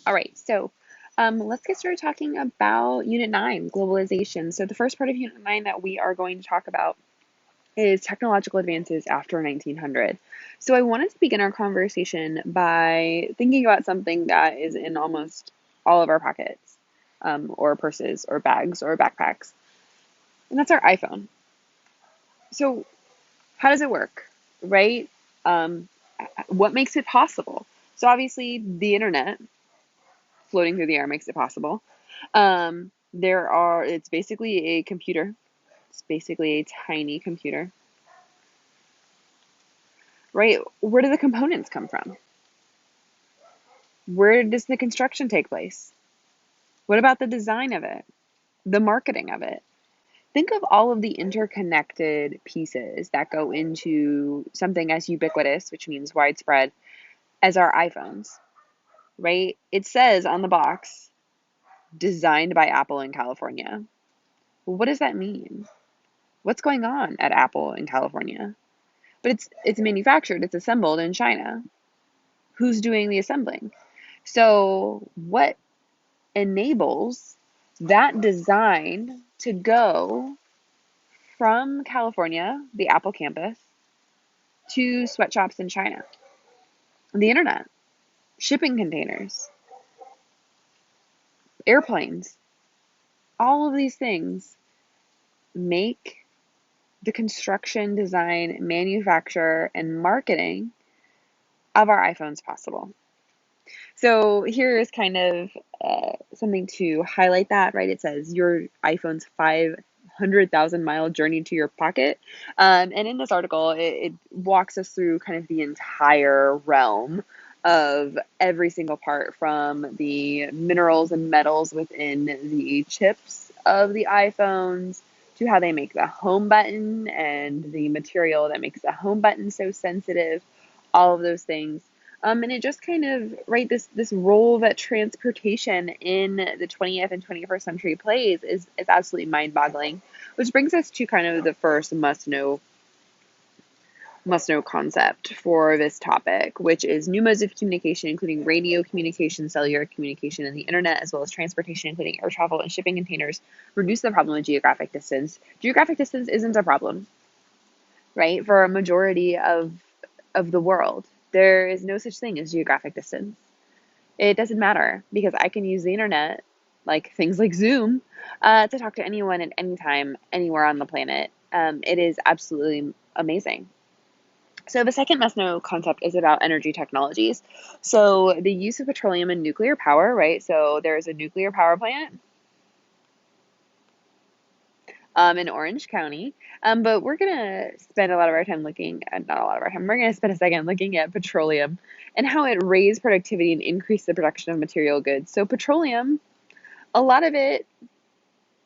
All right, so let's get started talking about Unit 9, globalization. So, the first part of Unit 9 that we are going to talk about is technological advances after 1900. So, I wanted to begin our conversation by thinking about something that is in almost all of our pockets, or purses, or bags, or backpacks, and that's our iPhone. So, how does it work, right? Um, what makes it possible? So, obviously, the internet floating through the air makes it possible. It's basically a computer. It's basically a tiny computer, right? Where do the components come from? Where does the construction take place? What about the design of it? The marketing of it? Think of all of the interconnected pieces that go into something as ubiquitous, which means widespread, as our iPhones, right? It says on the box, designed by Apple in California. Well, what does that mean? What's going on at Apple in California? But it's manufactured, it's assembled in China. Who's doing the assembling? So what enables that design to go from California, the Apple campus, to sweatshops in China? The internet, shipping containers, airplanes, all of these things make the construction, design, manufacture, and marketing of our iPhones possible. So here is kind of something to highlight that, right? It says your iPhone's 500,000-mile journey to your pocket. And in this article, it walks us through kind of the entire realm of every single part, from the minerals and metals within the chips of the iPhones to how they make the home button and the material that makes the home button so sensitive, all of those things. And it just kind of, right, this role that transportation in the 20th and 21st century plays is absolutely mind-boggling, which brings us to kind of the first must know concept for this topic, which is new modes of communication, including radio communication, cellular communication, and the internet, as well as transportation, including air travel and shipping containers, reduce the problem of geographic distance. Geographic distance isn't a problem, right, for a majority of the world. There is no such thing as geographic distance. It doesn't matter because I can use the internet, like things like Zoom, to talk to anyone at any time, anywhere on the planet. It is absolutely amazing. So the second must know concept is about energy technologies. So the use of petroleum and nuclear power, right? So there's a nuclear power plant in Orange County. But we're going to spend a lot of our time not a lot of our time, we're going to spend a second looking at petroleum and how it raised productivity and increased the production of material goods. So petroleum, a lot of it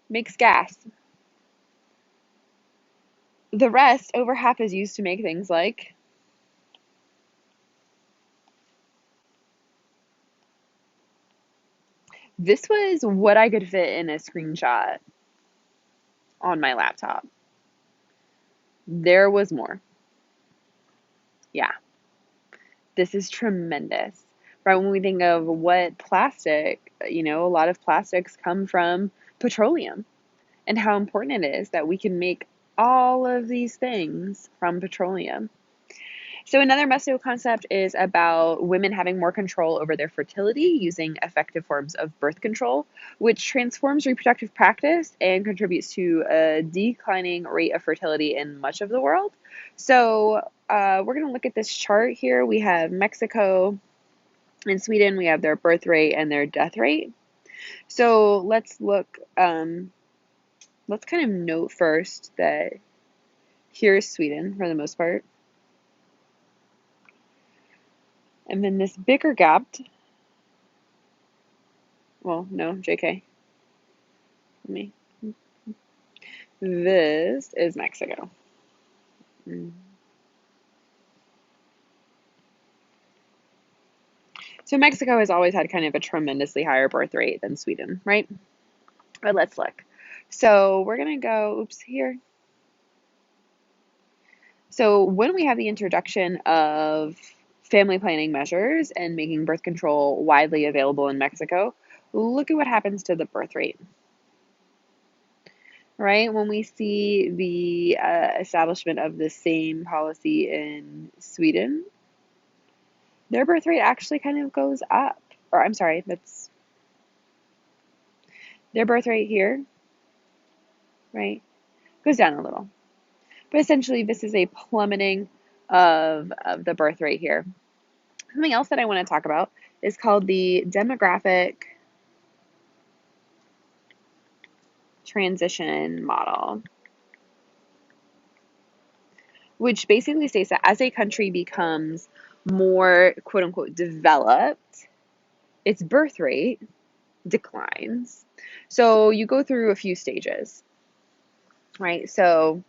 makes gas. The rest, over half, is used to make things like this was what I could fit in a screenshot on my laptop. There was more. Yeah, this is tremendous. Right, when we think of what plastic, a lot of plastics come from petroleum, and how important it is that we can make all of these things from petroleum. So another must-know concept is about women having more control over their fertility using effective forms of birth control, which transforms reproductive practice and contributes to a declining rate of fertility in much of the world. So we're going to look at this chart here. We have Mexico and Sweden. We have their birth rate and their death rate. So let's look. Let's kind of note first that here's Sweden for the most part. And then this bigger gap, well, no, JK. Me. This is Mexico. So Mexico has always had kind of a tremendously higher birth rate than Sweden, right? But let's look. So we're going to go, oops, here. So when we have the introduction of family planning measures and making birth control widely available in Mexico, look at what happens to the birth rate, right? When we see the establishment of the same policy in Sweden, their birth rate actually kind of goes up. Or I'm sorry, that's their birth rate here, right? Goes down a little. But essentially, this is a plummeting of the birth rate here. Something else that I want to talk about is called the demographic transition model, which basically states that as a country becomes more quote unquote developed, its birth rate declines. So you go through a few stages, right? So,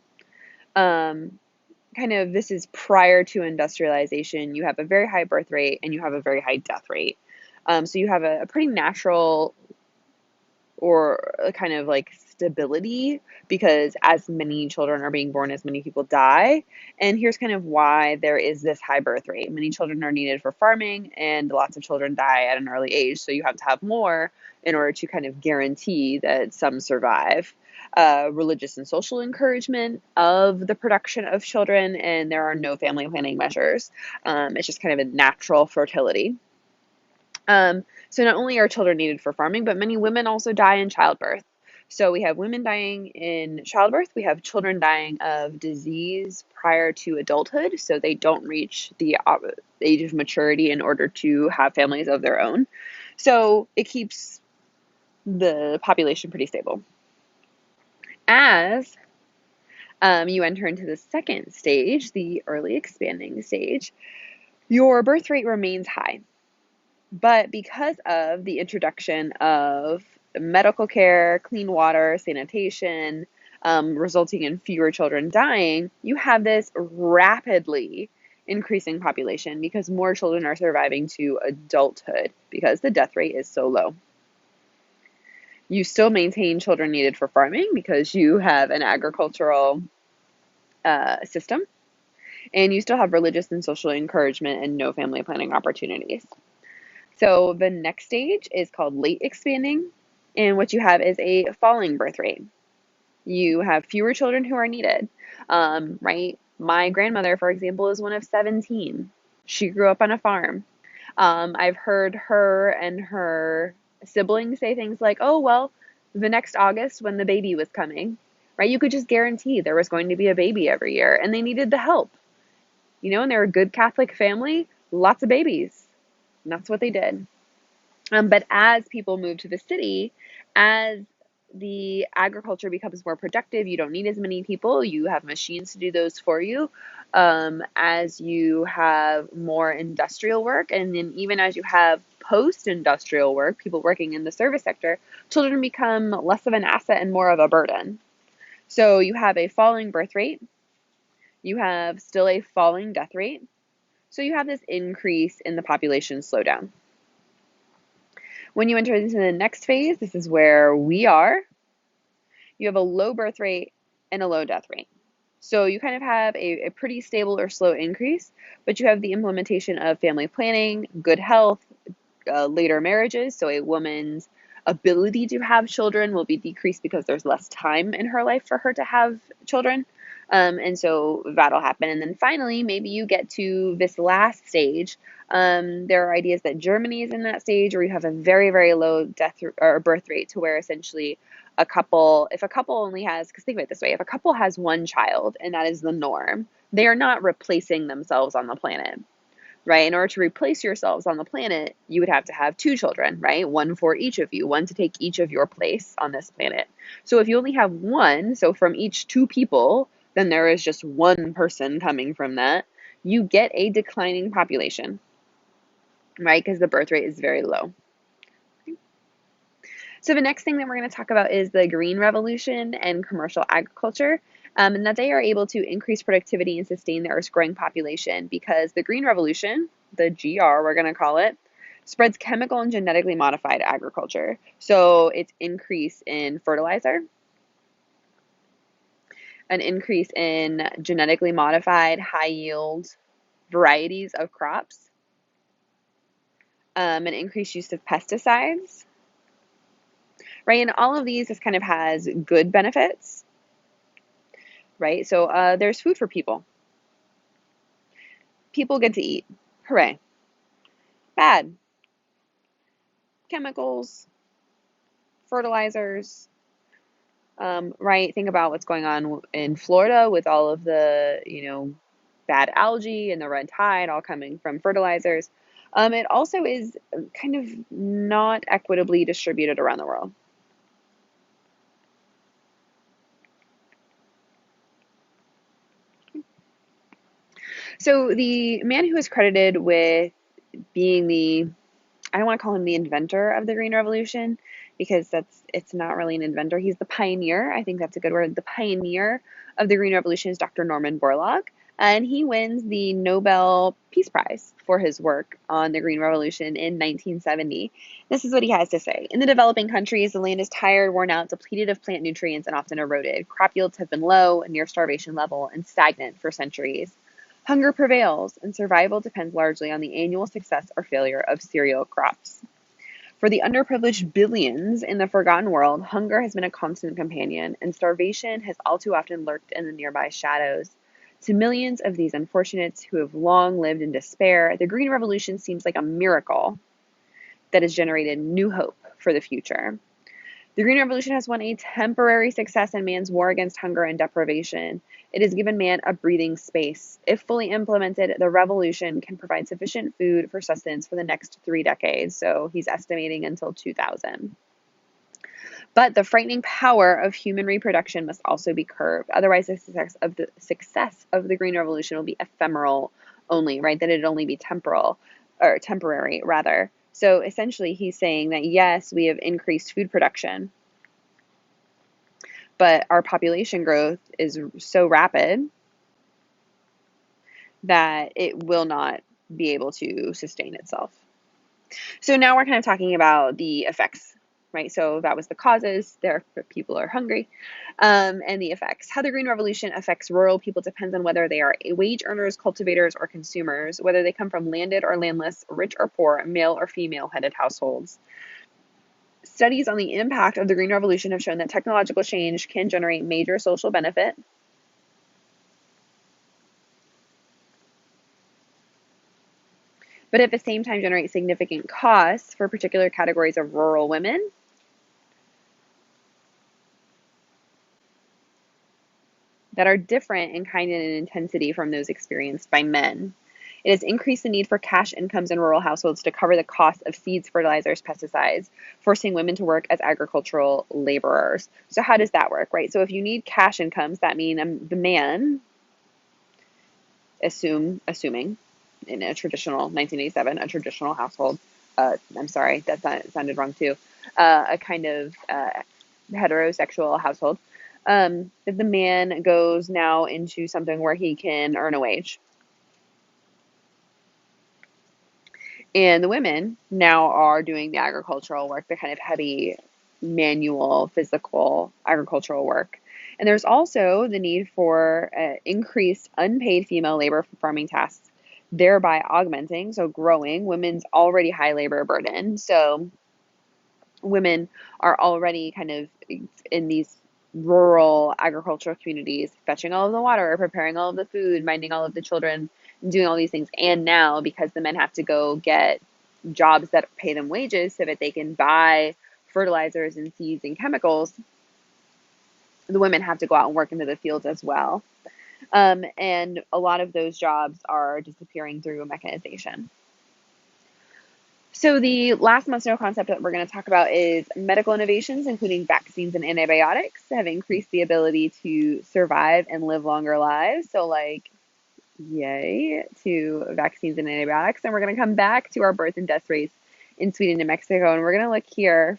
kind of this is prior to industrialization. You have a very high birth rate and you have a very high death rate. So you have a pretty natural or a kind of like stability because as many children are being born, as many people die. And here's kind of why there is this high birth rate. Many children are needed for farming, and lots of children die at an early age. So you have to have more in order to kind of guarantee that some survive. Religious and social encouragement of the production of children, and there are no family planning measures. It's just kind of a natural fertility. So not only are children needed for farming, but many women also die in childbirth. So we have women dying in childbirth. We have children dying of disease prior to adulthood, so they don't reach the age of maturity in order to have families of their own. So it keeps the population pretty stable. As you enter into the second stage, the early expanding stage, your birth rate remains high. But because of the introduction of medical care, clean water, sanitation, resulting in fewer children dying, you have this rapidly increasing population because more children are surviving to adulthood because the death rate is so low. You still maintain children needed for farming because you have an agricultural system, and you still have religious and social encouragement and no family planning opportunities. So the next stage is called late expanding, and what you have is a falling birth rate. You have fewer children who are needed, right? My grandmother, for example, is one of 17. She grew up on a farm. I've heard her and her siblings say things like, oh, well, the next August when the baby was coming, right? You could just guarantee there was going to be a baby every year, and they needed the help. And they're a good Catholic family, lots of babies. And that's what they did. But as people move to the city, as the agriculture becomes more productive, you don't need as many people. You have machines to do those for you. As you have more industrial work, and then even as you have post-industrial work, people working in the service sector, children become less of an asset and more of a burden. So you have a falling birth rate. You have still a falling death rate. So you have this increase in the population slowdown. When you enter into the next phase, this is where we are, you have a low birth rate and a low death rate. So you kind of have a pretty stable or slow increase, but you have the implementation of family planning, good health, later marriages. So a woman's ability to have children will be decreased because there's less time in her life for her to have children. And so that'll happen. And then finally, maybe you get to this last stage. There are ideas that Germany is in that stage where you have a very, very low death or birth rate to where essentially if a couple only has, because think of it this way, if a couple has one child and that is the norm, they are not replacing themselves on the planet, right? In order to replace yourselves on the planet, you would have to have two children, right? One for each of you, one to take each of your place on this planet. So if you only have one, so from each two people, then there is just one person coming from that, you get a declining population, right? Because the birth rate is very low. So the next thing that we're going to talk about is the Green Revolution and commercial agriculture, and that they are able to increase productivity and sustain the Earth's growing population because the Green Revolution, the GR we're going to call it, spreads chemical and genetically modified agriculture. So it's increase in fertilizer, an increase in genetically modified high yield varieties of crops, an increased use of pesticides, right? And all of these, this kind of has good benefits, right? So there's food for people. People get to eat. Hooray. Bad. Chemicals, fertilizers, right? Think about what's going on in Florida with all of the, bad algae and the red tide all coming from fertilizers. It also is kind of not equitably distributed around the world. So the man who is credited with being I don't want to call him the inventor of the Green Revolution because it's not really an inventor. He's the pioneer. I think that's a good word. The pioneer of the Green Revolution is Dr. Norman Borlaug, and he wins the Nobel Peace Prize for his work on the Green Revolution in 1970. This is what he has to say. In the developing countries, the land is tired, worn out, depleted of plant nutrients, and often eroded. Crop yields have been low, near starvation level, and stagnant for centuries. Hunger prevails, and survival depends largely on the annual success or failure of cereal crops. For the underprivileged billions in the forgotten world, hunger has been a constant companion, and starvation has all too often lurked in the nearby shadows. To millions of these unfortunates who have long lived in despair, the Green Revolution seems like a miracle that has generated new hope for the future. The Green Revolution has won a temporary success in man's war against hunger and deprivation. It has given man a breathing space. If fully implemented, the revolution can provide sufficient food for sustenance for the next 3 decades. So he's estimating until 2000. But the frightening power of human reproduction must also be curbed. Otherwise, the success of the Green Revolution will be ephemeral only, right? That it'd only be temporary, rather. So essentially, he's saying that yes, we have increased food production, but our population growth is so rapid that it will not be able to sustain itself. So now we're kind of talking about the effects, right? So that was the causes. There, people are hungry, and the effects. How the Green Revolution affects rural people depends on whether they are wage earners, cultivators, or consumers, whether they come from landed or landless, rich or poor, male or female-headed households. Studies on the impact of the Green Revolution have shown that technological change can generate major social benefit, but at the same time generate significant costs for particular categories of rural women that are different in kind and intensity from those experienced by men. It has increased the need for cash incomes in rural households to cover the cost of seeds, fertilizers, pesticides, forcing women to work as agricultural laborers. So how does that work, right? So if you need cash incomes, that means the man, assuming in a traditional 1987, a traditional household, I'm sorry, sounded wrong too, a kind of heterosexual household, that the man goes now into something where he can earn a wage. And the women now are doing the agricultural work, the kind of heavy, manual, physical agricultural work. And there's also the need for increased unpaid female labor for farming tasks, thereby augmenting, so growing, women's already high labor burden. So women are already kind of in these rural agricultural communities, fetching all of the water, preparing all of the food, minding all of the children, doing all these things. And now, because the men have to go get jobs that pay them wages so that they can buy fertilizers and seeds and chemicals, the women have to go out and work into the fields as well. And a lot of those jobs are disappearing through mechanization. So the last must-know concept that we're going to talk about is medical innovations, including vaccines and antibiotics, have increased the ability to survive and live longer lives. So yay to vaccines and antibiotics. And we're going to come back to our birth and death rates in Sweden and Mexico. And we're going to look here.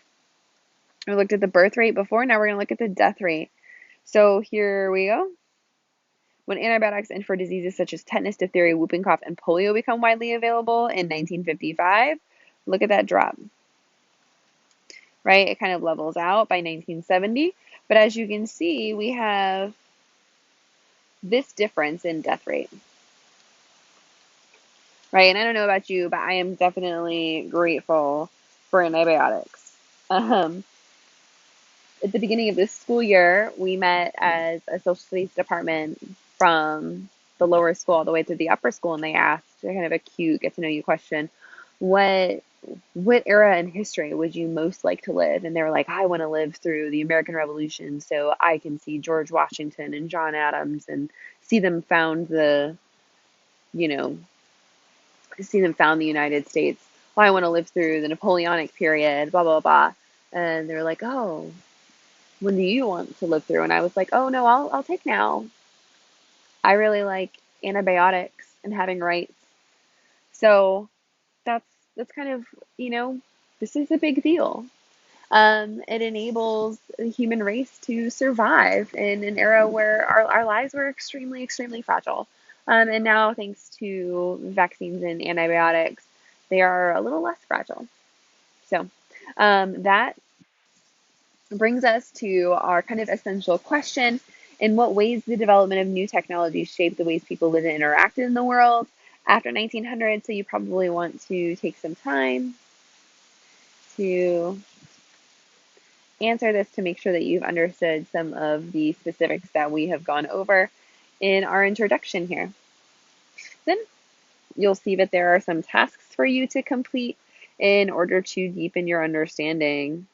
We looked at the birth rate before. Now we're going to look at the death rate. So here we go. When antibiotics and for diseases such as tetanus, diphtheria, whooping cough, and polio become widely available in 1955, look at that drop, right? It kind of levels out by 1970. But as you can see, we have this difference in death rate. right? And I don't know about you, but I am definitely grateful for antibiotics. Um, at the beginning of this school year, we met as a social studies department from the lower school all the way through the upper school, and they asked kind of a cute get to know you question, what era in history would you most like to live? And they were like, I want to live through the American Revolution so I can see George Washington and John Adams and see them found the, you know, see them found the United States. Well, I want to live through the Napoleonic period, blah, blah, blah. And they were like, oh, when do you want to live through? And I was like, oh no, I'll take now. I really like antibiotics and having rights. So that's that's kind of, you know, this is a big deal. It enables the human race to survive in an era where our lives were extremely, extremely fragile. And now, thanks to vaccines and antibiotics, they are a little less fragile. So that brings us to our kind of essential question. In what ways the development of new technologies shape the ways people live and interact in the world after 1900? So you probably want to take some time to answer this to make sure that you've understood some of the specifics that we have gone over in our introduction here. Then you'll see that there are some tasks for you to complete in order to deepen your understanding